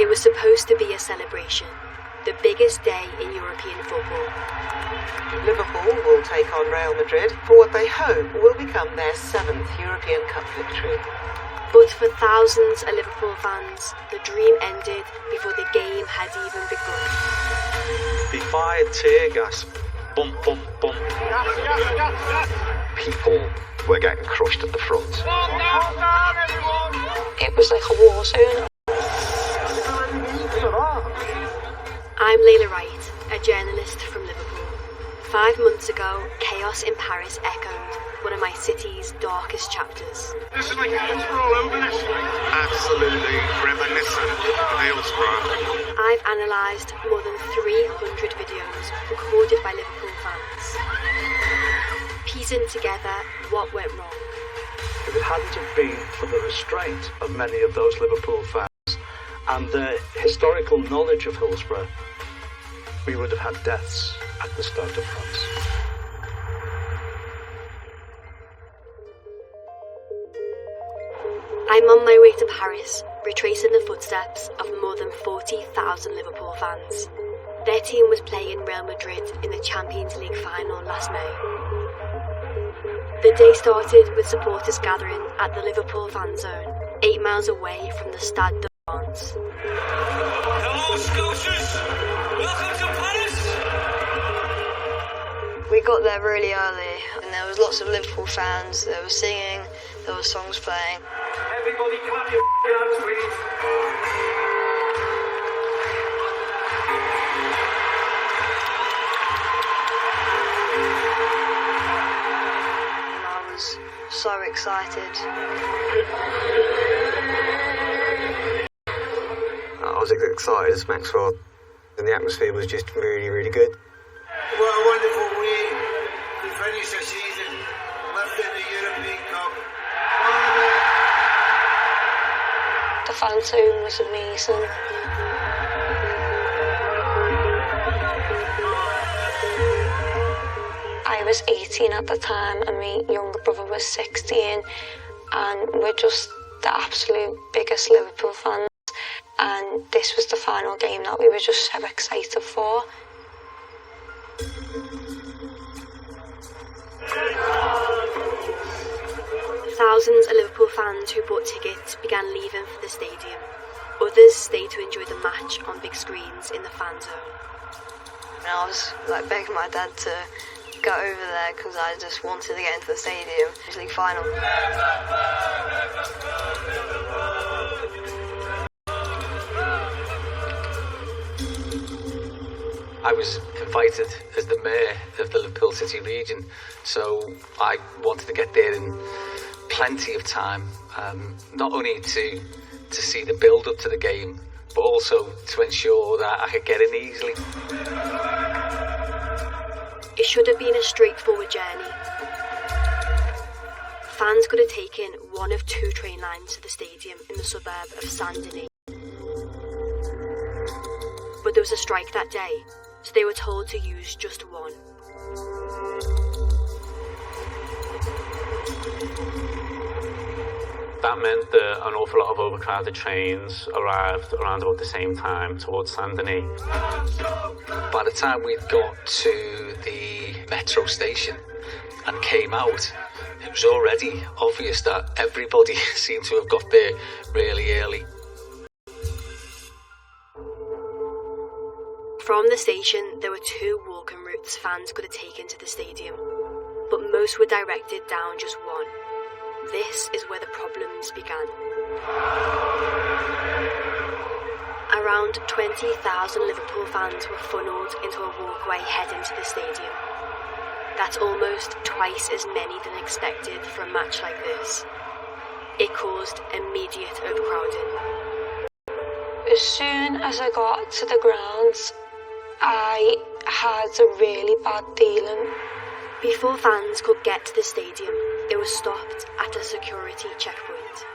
It was supposed to be a celebration, the biggest day in European football. Liverpool will take on Real Madrid for what they hope will become their 7th European Cup victory. But for thousands of Liverpool fans, the dream ended before the game had even begun. They fired tear gas. Bump, bump, bump. People were getting crushed at the front. It was like a war zone. I'm Layla Wright, a journalist from Liverpool. 5 months ago, chaos in Paris echoed one of my city's darkest chapters. This is like Hillsborough all over this. Absolutely reminiscent of Hillsborough. I've analysed more than 300 videos recorded by Liverpool fans, piecing together what went wrong. If it hadn't have been for the restraint of many of those Liverpool fans and their historical knowledge of Hillsborough, we would have had deaths at the Stade de France. I'm on my way to Paris, retracing the footsteps of more than 40,000 Liverpool fans. Their team was playing Real Madrid in the Champions League final last May. The day started with supporters gathering at the Liverpool fan zone, 8 miles away from the Stade de France. Hello, Scotians! Welcome to Paris! We got there really early and there was lots of Liverpool fans, there was singing, there were songs playing. Everybody clap your hands, please. And I was so excited. I was excited as Maxwell, and the atmosphere was just really, really good. What a wonderful way to finish the season, lifting the European Cup. The fan zone was amazing. I was 18 at the time and my younger brother was 16, and we're just the absolute biggest Liverpool fans, and this was the final game that we were just so excited for. Thousands of Liverpool fans who bought tickets began leaving for the stadium. Others stayed to enjoy the match on big screens in the fan zone. And I was like begging my dad to go over there because I just wanted to get into the stadium. League final. I was invited as the mayor of the Liverpool City region, so I wanted to get there in plenty of time, not only to see the build-up to the game, but also to ensure that I could get in easily. It should have been a straightforward journey. Fans could have taken one of 2 train lines to the stadium in the suburb of Saint-Denis. But there was a strike that day, so they were told to use just one. That meant that an awful lot of overcrowded trains arrived around about the same time towards Saint-Denis. By the time we'd got to the metro station and came out, it was already obvious that everybody seemed to have got there really early. From the station, there were 2 walking routes fans could have taken to the stadium, but most were directed down just one. This is where the problems began. Around 20,000 Liverpool fans were funneled into a walkway heading to the stadium. That's almost twice as many than expected for a match like this. It caused immediate overcrowding. As soon as I got to the grounds, I had a really bad feeling. Before fans could get to the stadium, they were stopped at a security checkpoint.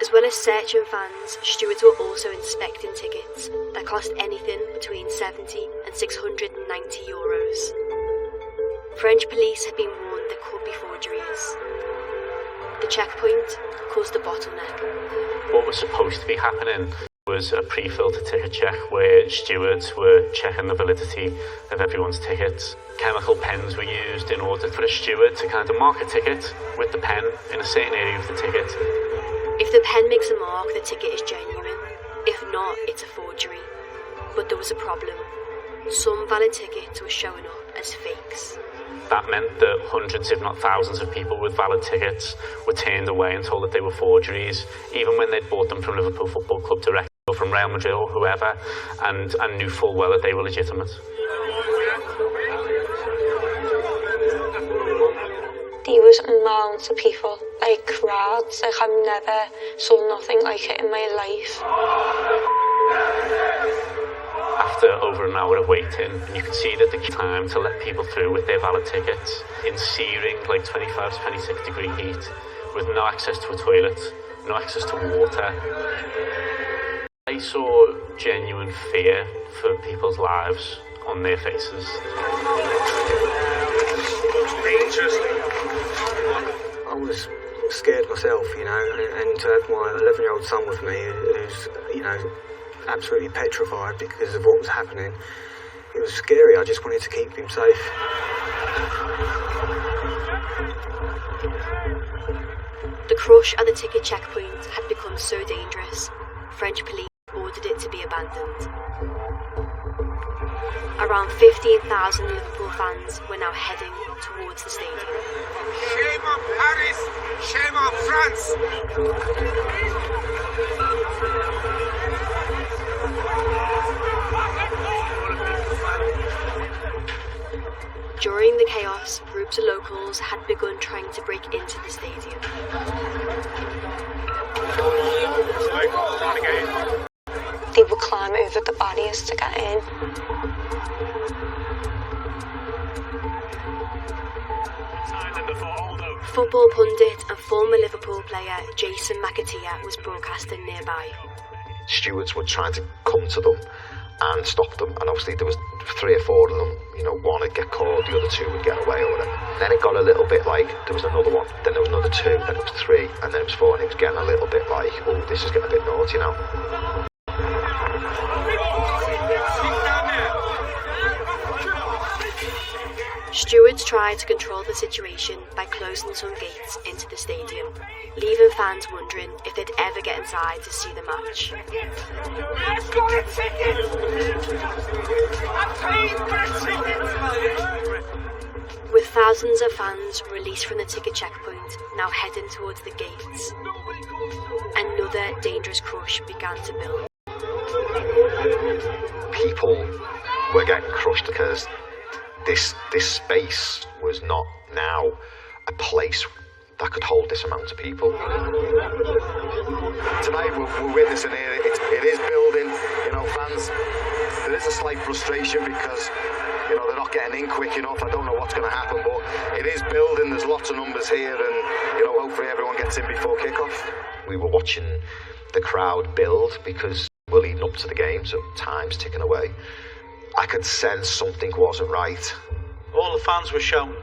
As well as searching fans, stewards were also inspecting tickets that cost anything between 70 and 690 euros. French police had been warned there could be forgeries. The checkpoint caused a bottleneck. What was supposed to be happening was a pre-filter ticket check where stewards were checking the validity of everyone's tickets. Chemical pens were used in order for a steward to kind of mark a ticket with the pen in a certain area of the ticket. If the pen makes a mark, the ticket is genuine. If not, it's a forgery. But there was a problem. Some valid tickets were showing up as fakes. That meant that hundreds, if not thousands, of people with valid tickets were turned away and told that they were forgeries, even when they'd bought them from Liverpool Football Club directly or from Real Madrid or whoever, and knew full well that they were legitimate. There was mounds of people, like crowds, like I've never saw nothing like it in my life. After over an hour of waiting, you could see that the time to let people through with their valid tickets in searing, like 25 to 26 degree heat, with no access to a toilet, no access to water. I saw genuine fear for people's lives on their faces. I was scared myself, you know, and to have my 11-year-old son with me who's, you know, absolutely petrified because of what was happening. It was scary. I just wanted to keep him safe. The crush at the ticket checkpoint had become so dangerous, French police ordered it to be abandoned. Around 15,000 Liverpool fans were now heading towards the stadium. Shame on Paris! Shame on France! During the chaos, groups of locals had begun trying to break into the stadium. They would climb over the barriers to get in. Football pundit and former Liverpool player Jason McAteer was broadcasting nearby. Stewards would try to come to them and stop them, and obviously there was 3 or 4 of them. You know, one would get caught, the other 2 would get away or whatever. Then it got a little bit like there was another one, then there was another 2, then it was 3, and then it was 4, and it was getting a little bit like, oh, this is getting a bit naughty now. Stewards tried to control the situation by closing some gates into the stadium, leaving fans wondering if they'd ever get inside to see the match. I've got a ticket! I'm paying for a ticket! With thousands of fans released from the ticket checkpoint now heading towards the gates, another dangerous crush began to build. People were getting crushed because this space was not now a place that could hold this amount of people. Tonight we're witnessing it. It is building, you know, fans. There is a slight frustration because, you know, they're not getting in quick enough. I don't know what's going to happen, but it is building. There's lots of numbers here, and, you know, hopefully everyone gets in before kick-off. We were watching the crowd build because we're leading up to the game, so time's ticking away. I could sense something wasn't right. All the fans were shouting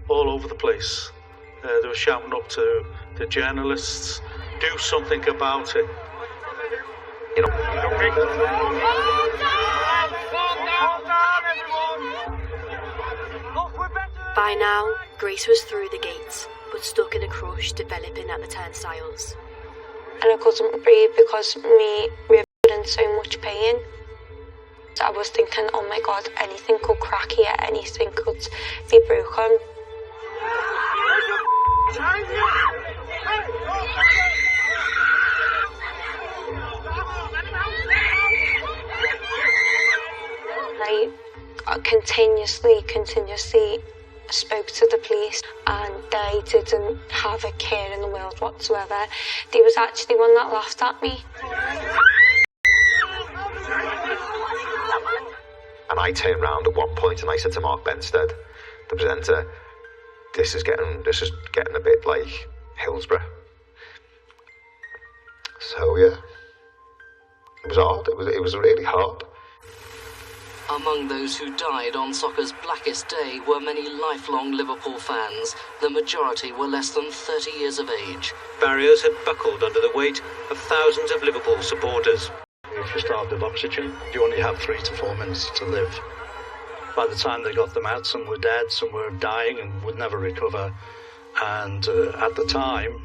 all over the place. They were shouting up to the journalists, do something about it. You know. By now, Grace was through the gates, but stuck in a crush developing at the turnstiles. And I couldn't breathe because we were in so much pain. I was thinking, oh my God, anything could crack here, anything could be broken. I continuously spoke to the police, and they didn't have a care in the world whatsoever. There was actually one that laughed at me. And I turned round at one point and I said to Mark Benstead, the presenter, this is getting a bit like Hillsborough. So yeah, it was hard. It was really hard. Among those who died on soccer's blackest day were many lifelong Liverpool fans. The majority were less than 30 years of age. Barriers had buckled under the weight of thousands of Liverpool supporters. if you're starved of oxygen. You only have 3 to 4 minutes to live. By the time they got them out, some were dead, some were dying and would never recover. And at the time,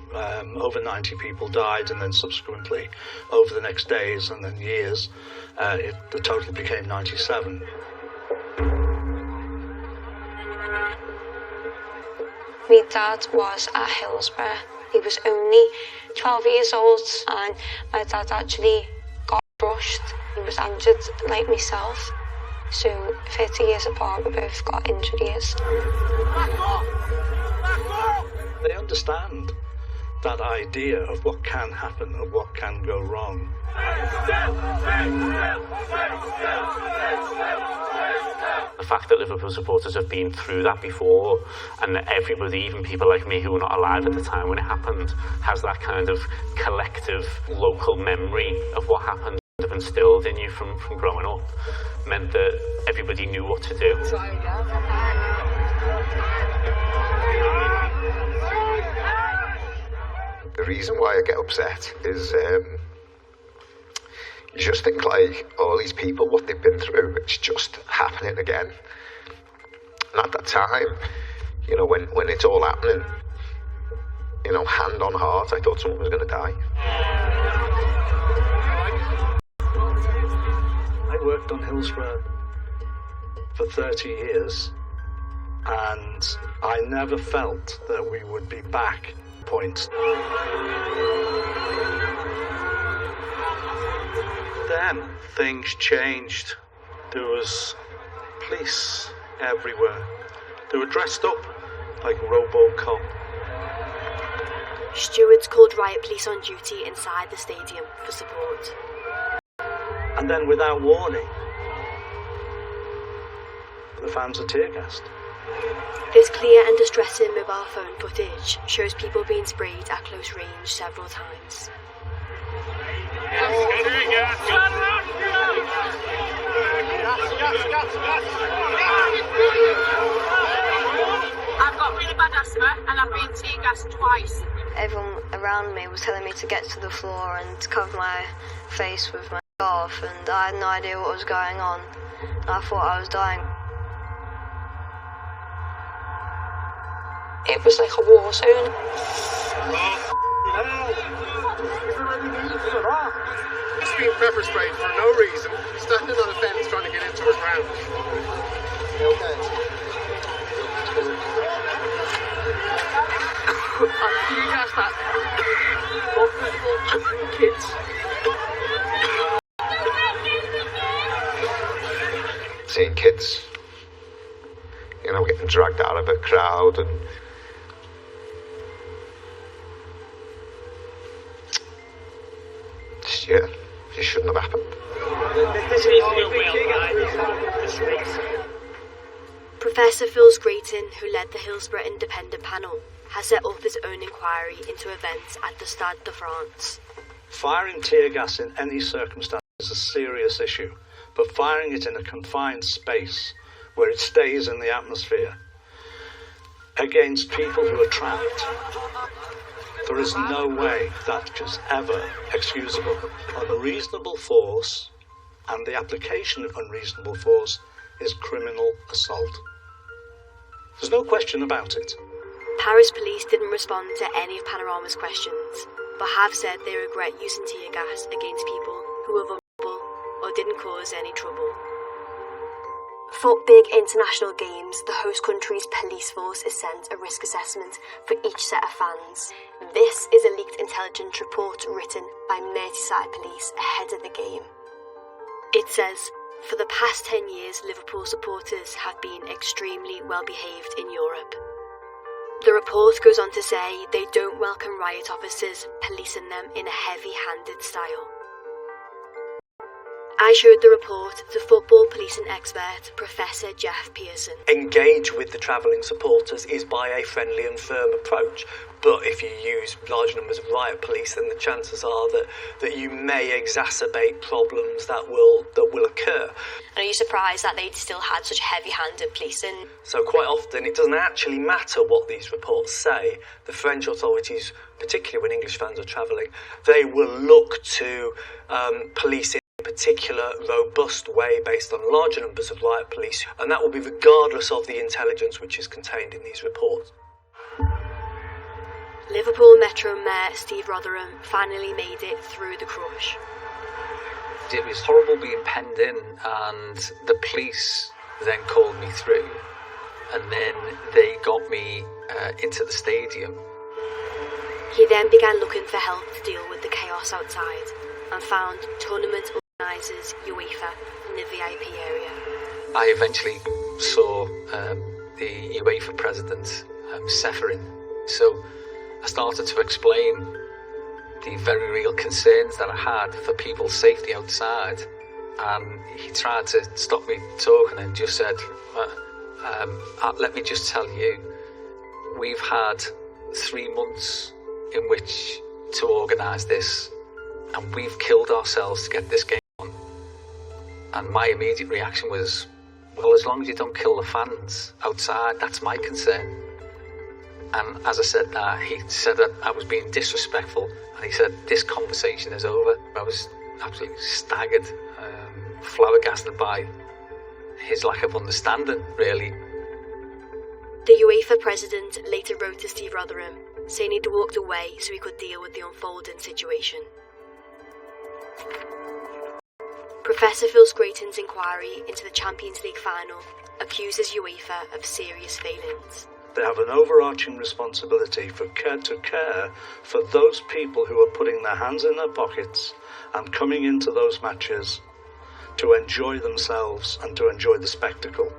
over 90 people died, and then subsequently, over the next days and then years, the total became 97. My dad was at Hillsborough. He was only 12 years old, and my dad actually got brushed. He was injured like myself. So 30 years apart, we both got injuries. They understand that idea of what can happen, of what can go wrong. The fact that Liverpool supporters have been through that before, and that everybody, even people like me who were not alive at the time when it happened, has that kind of collective local memory of what happened instilled in you from growing up, meant that everybody knew what to do. The reason why I get upset is you just think like all these people, what they've been through, it's just happening again. And at that time, you know, when it's all happening, you know, hand on heart, I thought someone was going to die. I worked on Hillsborough for 30 years, and I never felt that we would be back point. Then things changed. There was police everywhere. They were dressed up like RoboCop. Stewards called riot police on duty inside the stadium for support. And then without warning, the fans are tear-gassed. This clear and distressing mobile phone footage shows people being sprayed at close range several times. I've got really bad asthma and I've been tear-gassed twice. Everyone around me was telling me to get to the floor and to cover my face with my scarf, and I had no idea what was going on. I thought I was dying. It was like a war zone. He's being pepper sprayed for no reason, standing on a fence trying to get into a ground. Kids. Seeing kids, you know, getting dragged out of a crowd and yeah, it shouldn't have happened. Professor Phil Scraton, who led the Hillsborough Independent Panel, has set up his own inquiry into events at the Stade de France. Firing tear gas in any circumstance is a serious issue, but firing it in a confined space where it stays in the atmosphere against people who are trapped, there is no way that is ever excusable. Unreasonable force and the application of unreasonable force is criminal assault. There's no question about it. Paris police didn't respond to any of Panorama's questions, but have said they regret using tear gas against people who were vulnerable or didn't cause any trouble. For big international games, the host country's police force is sent a risk assessment for each set of fans. This is a leaked intelligence report written by Merseyside police ahead of the game. It says, for the past 10 years, Liverpool supporters have been extremely well behaved in Europe. The report goes on to say they don't welcome riot officers policing them in a heavy-handed style. I showed the report to football policing expert Professor Jeff Pearson. Engage with the travelling supporters is by a friendly and firm approach, but if you use large numbers of riot police, then the chances are that you may exacerbate problems that will occur. And are you surprised that they still had such heavy-handed policing? So quite often it doesn't actually matter what these reports say. The French authorities, particularly when English fans are travelling, they will look to police in particular robust way based on larger numbers of riot police, and that will be regardless of the intelligence which is contained in these reports. Liverpool Metro Mayor Steve Rotherham finally made it through the crush. It was horrible being penned in, and the police then called me through, and then they got me into the stadium. He then began looking for help to deal with the chaos outside and found tournament organisers UEFA in the VIP area. I eventually saw the UEFA president, Seferin, so I started to explain the very real concerns that I had for people's safety outside, and he tried to stop me talking and just said, let me just tell you, we've had 3 months in which to organise this, and we've killed ourselves to get this game on. And my immediate reaction was, well, as long as you don't kill the fans outside, that's my concern. And as I said that, he said that I was being disrespectful, and he said, this conversation is over. I was absolutely staggered, flabbergasted by his lack of understanding, really. The UEFA president later wrote to Steve Rotherham, saying he'd walked away so he could deal with the unfolding situation. Professor Phil Scraton's inquiry into the Champions League final accuses UEFA of serious failings. They have an overarching responsibility to care for those people who are putting their hands in their pockets and coming into those matches to enjoy themselves and to enjoy the spectacle.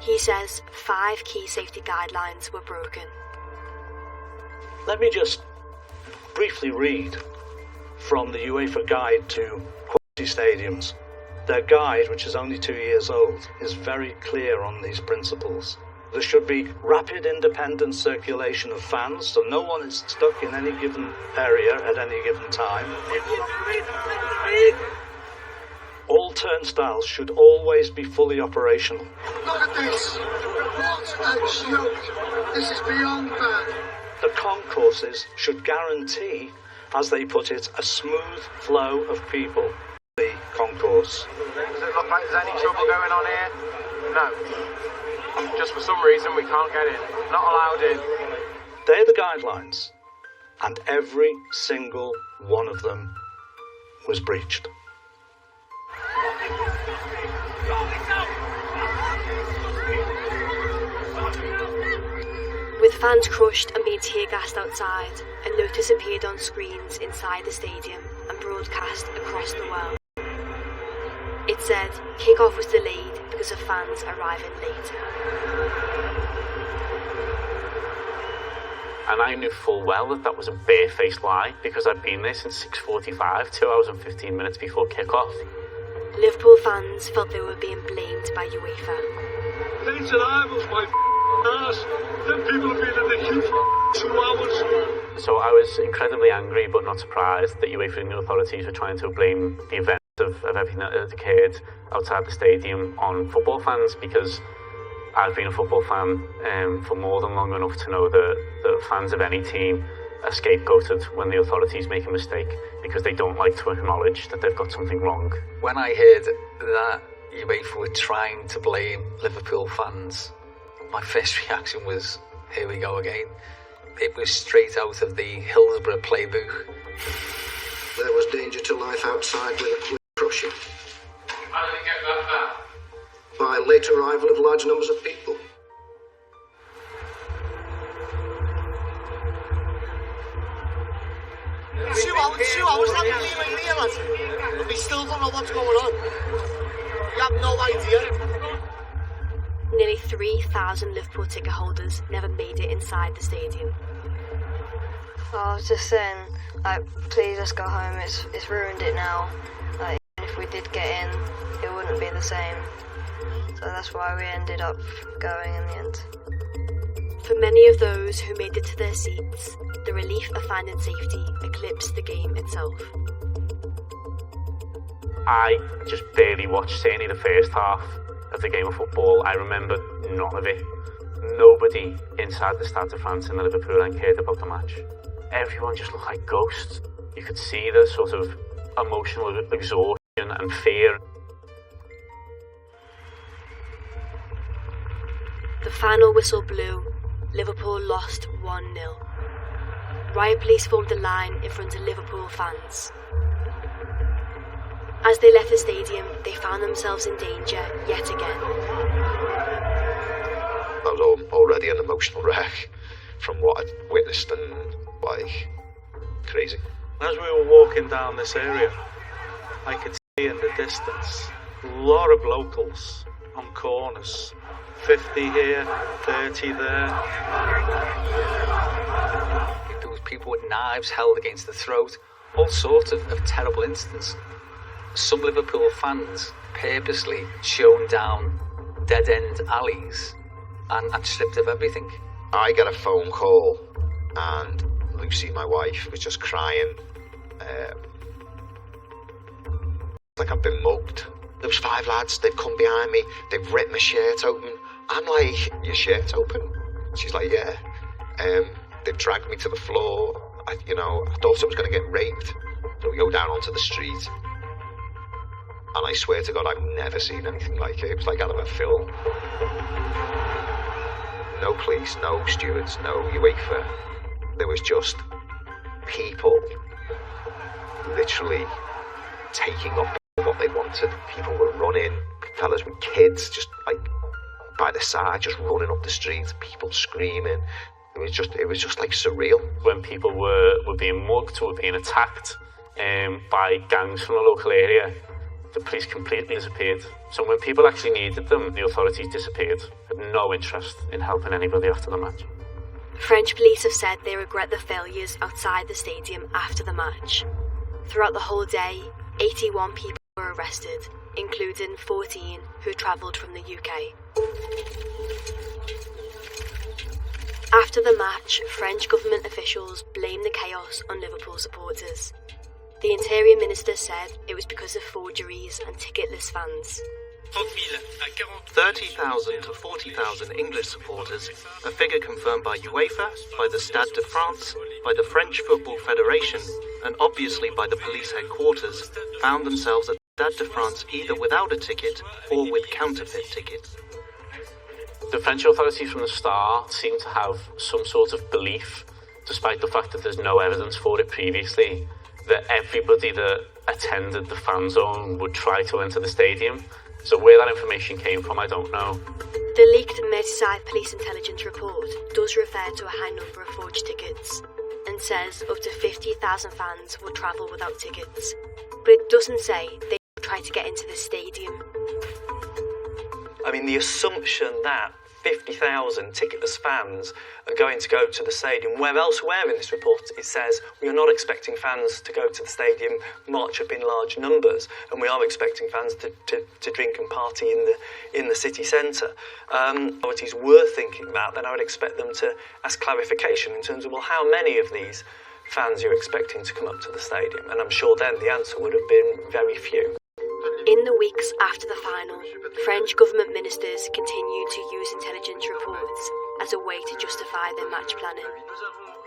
He says 5 key safety guidelines were broken. Let me just briefly read from the UEFA Guide to Quality Stadiums. Their guide, which is only 2 years old, is very clear on these principles. There should be rapid independent circulation of fans, so no one is stuck in any given area at any given time. All turnstiles should always be fully operational. Look at this! What a joke! This is beyond bad. The concourses should guarantee, as they put it, a smooth flow of people. The concourse. Does it look like there's any trouble going on here? No. Just for some reason we can't get in. Not allowed in. They're the guidelines, and every single one of them was breached. With fans crushed and being tear-gassed outside, a notice appeared on screens inside the stadium and broadcast across the world. It said kick-off was delayed because of fans arriving late. And I knew full well that that was a bare-faced lie, because I'd been there since 6:45, 2 hours and 15 minutes before kick-off. Liverpool fans felt they were being blamed by UEFA. Late arrivals, my ass. Them people have been in the queue for 2 hours. So I was incredibly angry, but not surprised that UEFA and the authorities were trying to blame the event of everything that had occurred outside the stadium on football fans, because I've been a football fan for more than long enough to know that the fans of any team are scapegoated when the authorities make a mistake, because they don't like to acknowledge that they've got something wrong. When I heard that UEFA were trying to blame Liverpool fans, my first reaction was, here we go again. It was straight out of the Hillsborough playbook. There was danger to life outside with a quick crushing. How did it get that bad? By late arrival of large numbers of people. 2 hours haven't been here, lads. And we still don't know what's going on. We have no idea. Nearly 3,000 Liverpool ticket holders never made it inside the stadium. I was just saying, like, please let's go home, it's ruined it now. Like, even if we did get in, it wouldn't be the same. So that's why we ended up going in the end. For many of those who made it to their seats, the relief of finding safety eclipsed the game itself. I just barely watched certainly the first half of the game of football. I remember none of it. Nobody inside the Stade de France in the Liverpool end cared about the match. Everyone just looked like ghosts. You could see the sort of emotional exhaustion and fear. The final whistle blew. Liverpool lost 1-0. Riot police formed a line in front of Liverpool fans. As they left the stadium, they found themselves in danger yet again. I was already an emotional wreck from what I'd witnessed, and crazy. As we were walking down this area, I could see in the distance a lot of locals on corners. 50 here, 30 there. There was people with knives held against the throat, all sorts of terrible incidents. Some Liverpool fans purposely shown down dead-end alleys and stripped of everything. I got a phone call, and Lucy, my wife, was just crying. Like I've been mugged. There was 5 lads, they've come behind me, they've ripped my shirt open. I'm like, your shirt open? She's like, yeah. They've dragged me to the floor. I thought I was going to get raped. So we go down onto the street. And I swear to God, I've never seen anything like it. It was like out of a film. No police, no stewards, no UEFA. There was just people literally taking up what they wanted. People were running, fellas with kids just by the side, just running up the street, people screaming. It was just like surreal. When people were being mugged or were being attacked by gangs from the local area, the police completely disappeared. So when people actually needed them, the authorities disappeared, had no interest in helping anybody after the match. French police have said they regret the failures outside the stadium after the match. Throughout the whole day, 81 people were arrested, including 14 who travelled from the UK. After the match, French government officials blamed the chaos on Liverpool supporters. The Interior Minister said it was because of forgeries and ticketless fans. 30,000 to 40,000 English supporters, a figure confirmed by UEFA, by the Stade de France, by the French Football Federation, and obviously by the police headquarters, found themselves at Stade de France either without a ticket or with counterfeit tickets. The French authorities from the start seem to have some sort of belief, despite the fact that there's no evidence for it previously, that everybody that attended the fan zone would try to enter the stadium. So where that information came from, I don't know. The leaked Merseyside Police Intelligence report does refer to a high number of forged tickets and says up to 50,000 fans will travel without tickets. But it doesn't say they will try to get into the stadium. I mean, the assumption that 50,000 ticketless fans are going to go to the stadium, where elsewhere in this report it says we are not expecting fans to go to the stadium, march up in large numbers, and we are expecting fans to drink and party in the city centre. Authorities were thinking that, then I would expect them to ask clarification in terms of, well, how many of these fans you're expecting to come up to the stadium? And I'm sure then the answer would have been very few. In the weeks after the final, French government ministers continued to use intelligence reports as a way to justify their match planning.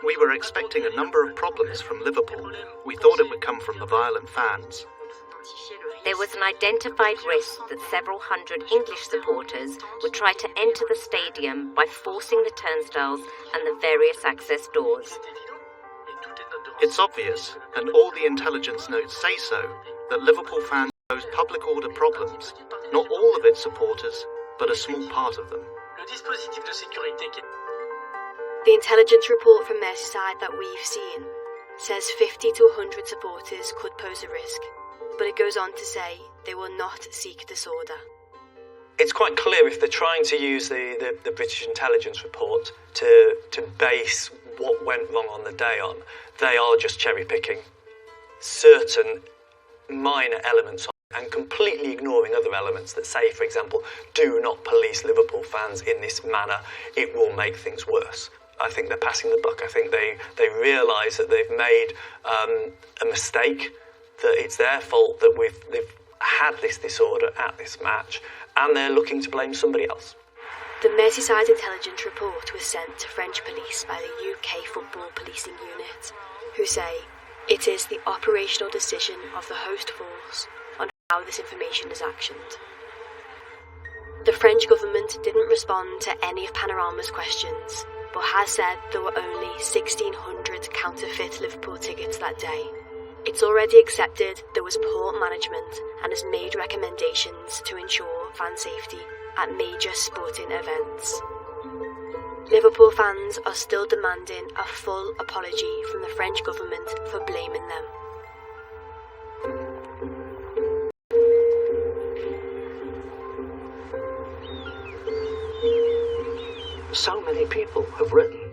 We were expecting a number of problems from Liverpool. We thought it would come from the violent fans. There was an identified risk that several hundred English supporters would try to enter the stadium by forcing the turnstiles and the various access doors. It's obvious, and all the intelligence notes say so, that Liverpool fans pose public order problems. Not all of its supporters, but a small part of them. The intelligence report from Merseyside that we've seen says 50 to 100 supporters could pose a risk, but it goes on to say they will not seek disorder. It's quite clear if they're trying to use the British intelligence report to base what went wrong on the day on, they are just cherry-picking certain minor elements and completely ignoring other elements that say, for example, do not police Liverpool fans in this manner, it will make things worse. I think they're passing the buck. I think they realise that they've made a mistake, that it's their fault that they've had this disorder at this match, and they're looking to blame somebody else. The Merseyside intelligence report was sent to French police by the UK Football Policing Unit, who say it is the operational decision of the host force how this information is actioned. The French government didn't respond to any of Panorama's questions, but has said there were only 1,600 counterfeit Liverpool tickets that day. It's already accepted there was poor management and has made recommendations to ensure fan safety at major sporting events. Liverpool fans are still demanding a full apology from the French government for blaming them. So many people have written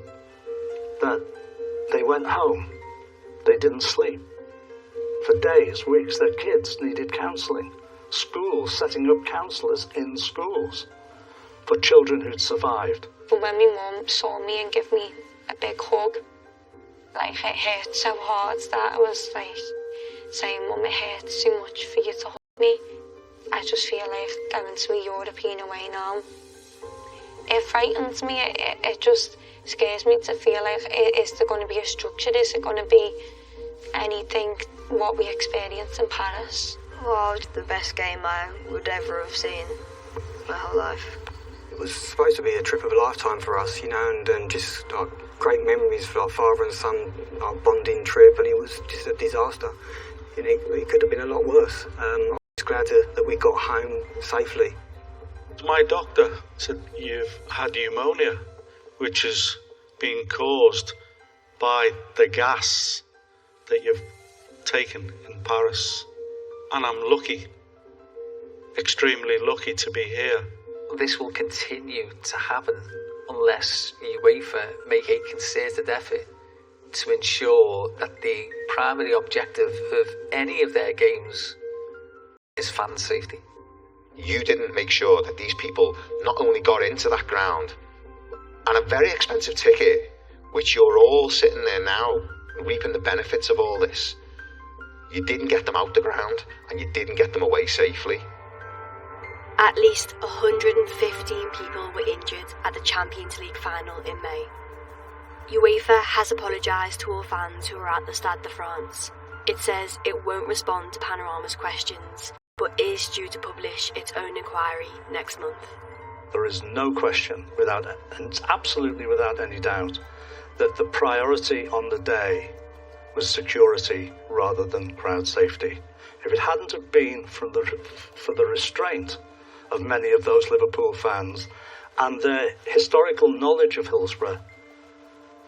that they went home, they didn't sleep. For days, weeks, their kids needed counselling. Schools setting up counsellors in schools for children who'd survived. But when my mum saw me and gave me a big hug, like it hurt so hard that I was like saying, "Mum, it hurts too much for you to hug me. I just feel like going to a European away now." It frightens me, it just scares me to feel like, is there going to be a structure? Is it going to be anything what we experienced in Paris? Well, it's the best game I would ever have seen my whole life. It was supposed to be a trip of a lifetime for us, you know, and just like great memories for like father and son, our bonding trip, and it was just a disaster. You know, it could have been a lot worse. I'm just glad that we got home safely. My doctor said you've had pneumonia, which is being caused by the gas that you've taken in Paris. And I'm lucky, extremely lucky to be here. This will continue to happen unless UEFA make a concerted effort to ensure that the primary objective of any of their games is fan safety. You didn't make sure that these people not only got into that ground and a very expensive ticket, which you're all sitting there now reaping the benefits of all this. You didn't get them out the ground and you didn't get them away safely. At least 115 people were injured at the Champions League final in May. UEFA has apologised to all fans who were at the Stade de France. It says it won't respond to Panorama's questions, but is due to publish its own inquiry next month. There is no question, and absolutely without any doubt, that the priority on the day was security rather than crowd safety. If it hadn't have been for the restraint of many of those Liverpool fans and their historical knowledge of Hillsborough,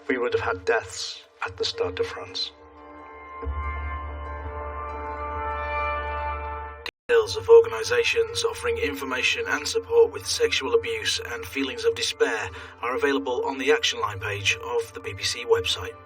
we would have had deaths at the Stade de France. Details of organisations offering information and support with sexual abuse and feelings of despair are available on the Action Line page of the BBC website.